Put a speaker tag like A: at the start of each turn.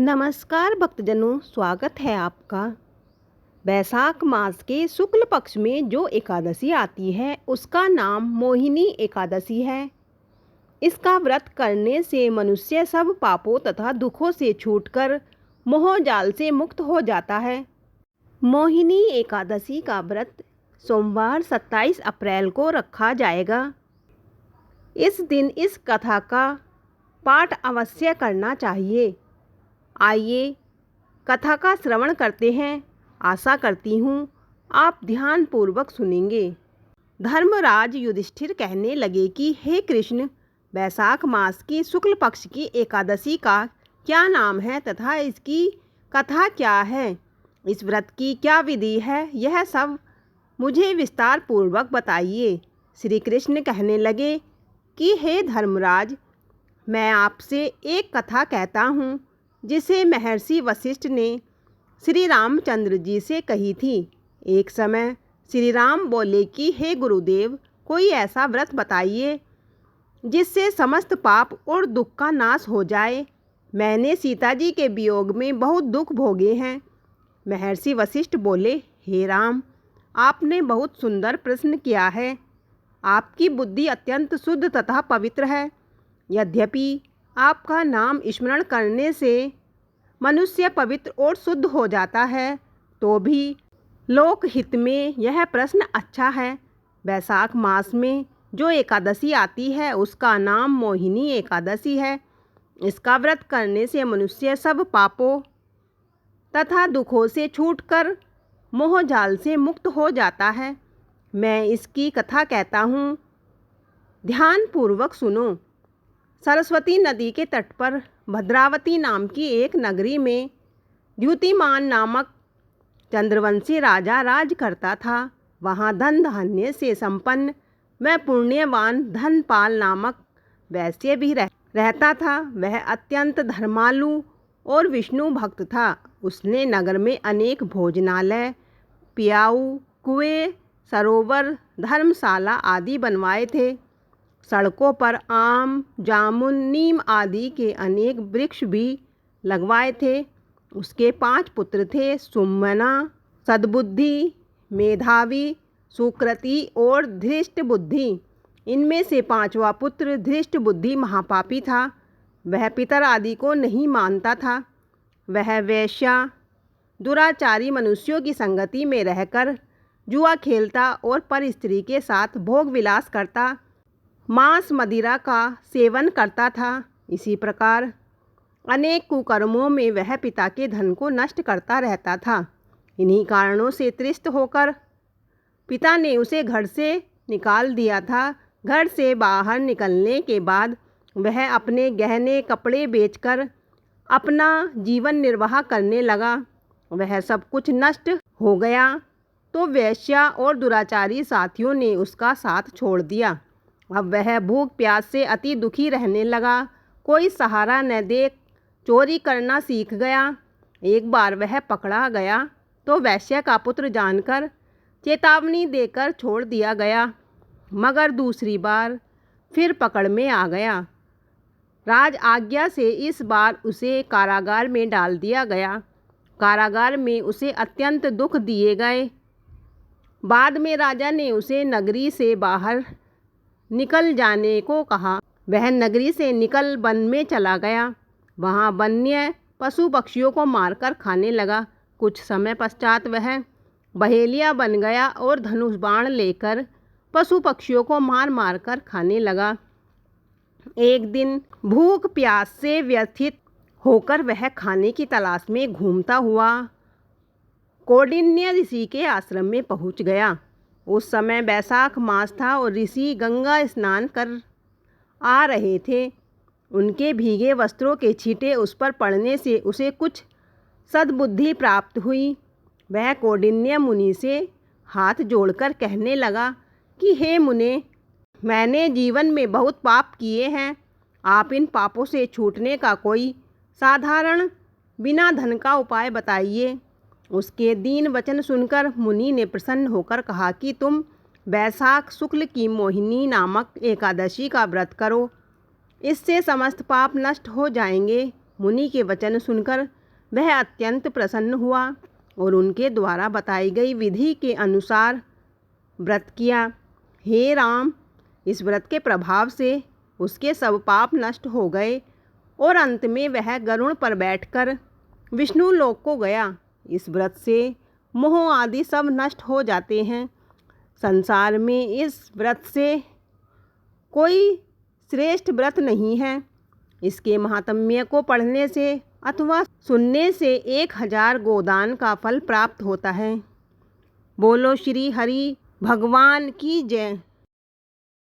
A: नमस्कार भक्तजनों, स्वागत है आपका। बैसाख मास के शुक्ल पक्ष में जो एकादशी आती है उसका नाम मोहिनी एकादशी है। इसका व्रत करने से मनुष्य सब पापों तथा दुखों से छूटकर मोह जाल से मुक्त हो जाता है। मोहिनी एकादशी का व्रत सोमवार 27 अप्रैल को रखा जाएगा। इस दिन इस कथा का पाठ अवश्य करना चाहिए। आइए कथा का श्रवण करते हैं। आशा करती हूँ आप ध्यानपूर्वक सुनेंगे। धर्मराज युधिष्ठिर कहने लगे कि हे कृष्ण, बैसाख मास की शुक्ल पक्ष की एकादशी का क्या नाम है तथा इसकी कथा क्या है, इस व्रत की क्या विधि है, यह सब मुझे विस्तार पूर्वक बताइए। श्री कृष्ण कहने लगे कि हे धर्मराज, मैं आपसे एक कथा कहता हूँ जिसे महर्षि वशिष्ठ ने श्री रामचंद्र जी से कही थी। एक समय श्री राम बोले कि हे गुरुदेव, कोई ऐसा व्रत बताइए जिससे समस्त पाप और दुख का नाश हो जाए। मैंने सीता जी के वियोग में बहुत दुख भोगे हैं। महर्षि वशिष्ठ बोले, हे राम, आपने बहुत सुंदर प्रश्न किया है। आपकी बुद्धि अत्यंत शुद्ध तथा पवित्र है। यद्यपि आपका नाम स्मरण करने से मनुष्य पवित्र और शुद्ध हो जाता है, तो भी लोकहित में यह प्रश्न अच्छा है। बैसाख मास में जो एकादशी आती है उसका नाम मोहिनी एकादशी है। इसका व्रत करने से मनुष्य सब पापों तथा दुखों से छूटकर मोह जाल से मुक्त हो जाता है। मैं इसकी कथा कहता हूँ, ध्यानपूर्वक सुनो। सरस्वती नदी के तट पर भद्रावती नाम की एक नगरी में द्युतिमान नामक चंद्रवंशी राजा राज करता था। वहाँ धन धान्य से संपन्न व पुण्यवान धनपाल नामक वैश्य भी रहता था। वह अत्यंत धर्मालु और विष्णु भक्त था। उसने नगर में अनेक भोजनालय, पियाऊ, कुएं, सरोवर, धर्मशाला आदि बनवाए थे। सड़कों पर आम, जामुन, नीम आदि के अनेक वृक्ष भी लगवाए थे। उसके 5 पुत्र थे, सुमना, सद्बुद्धि, मेधावी, सुकृति और धृष्ट बुद्धि। इनमें से 5वां पुत्र धृष्ट बुद्धि महापापी था। वह पितर आदि को नहीं मानता था। वह वेश्या, दुराचारी मनुष्यों की संगति में रहकर जुआ खेलता और पर स्त्री के साथ भोग विलास करता, मांस मदिरा का सेवन करता था। इसी प्रकार अनेक कुकर्मों में वह पिता के धन को नष्ट करता रहता था। इन्हीं कारणों से तृष्ट होकर पिता ने उसे घर से निकाल दिया था। घर से बाहर निकलने के बाद वह अपने गहने कपड़े बेचकर अपना जीवन निर्वाह करने लगा। वह सब कुछ नष्ट हो गया तो वेश्या और दुराचारी साथियों ने उसका साथ छोड़ दिया। अब वह भूख प्यास से अति दुखी रहने लगा। कोई सहारा न देख चोरी करना सीख गया। एक बार वह पकड़ा गया तो वैश्य का पुत्र जानकर चेतावनी देकर छोड़ दिया गया, मगर दूसरी बार फिर पकड़ में आ गया। राज आज्ञा से इस बार उसे कारागार में डाल दिया गया। कारागार में उसे अत्यंत दुख दिए गए। बाद में राजा ने उसे नगरी से बाहर निकल जाने को कहा। वह नगरी से निकल वन में चला गया। वहाँ वन्य पशु पक्षियों को मारकर खाने लगा। कुछ समय पश्चात वह बहेलिया बन गया और धनुष बाण लेकर पशु पक्षियों को मार मार कर खाने लगा। एक दिन भूख प्यास से व्यथित होकर वह खाने की तलाश में घूमता हुआ कौंडिन्य ऋषि के आश्रम में पहुंच गया। उस समय बैसाख मास था और ऋषि गंगा स्नान कर आ रहे थे। उनके भीगे वस्त्रों के छींटे उस पर पड़ने से उसे कुछ सद्बुद्धि प्राप्त हुई। वह कौंडिन्य मुनि से हाथ जोड़कर कहने लगा कि हे मुने, मैंने जीवन में बहुत पाप किए हैं। आप इन पापों से छूटने का कोई साधारण बिना धन का उपाय बताइए। उसके दीन वचन सुनकर मुनि ने प्रसन्न होकर कहा कि तुम बैसाख शुक्ल की मोहिनी नामक एकादशी का व्रत करो। इससे समस्त पाप नष्ट हो जाएंगे। मुनि के वचन सुनकर वह अत्यंत प्रसन्न हुआ और उनके द्वारा बताई गई विधि के अनुसार व्रत किया। हे राम, इस व्रत के प्रभाव से उसके सब पाप नष्ट हो गए और अंत में वह गरुड़ पर बैठकर विष्णु लोक को गया। इस व्रत से मोह आदि सब नष्ट हो जाते हैं। संसार में इस व्रत से कोई श्रेष्ठ व्रत नहीं है। इसके महात्म्य को पढ़ने से अथवा सुनने से 1000 गोदान का फल प्राप्त होता है। बोलो श्री हरि भगवान की जय।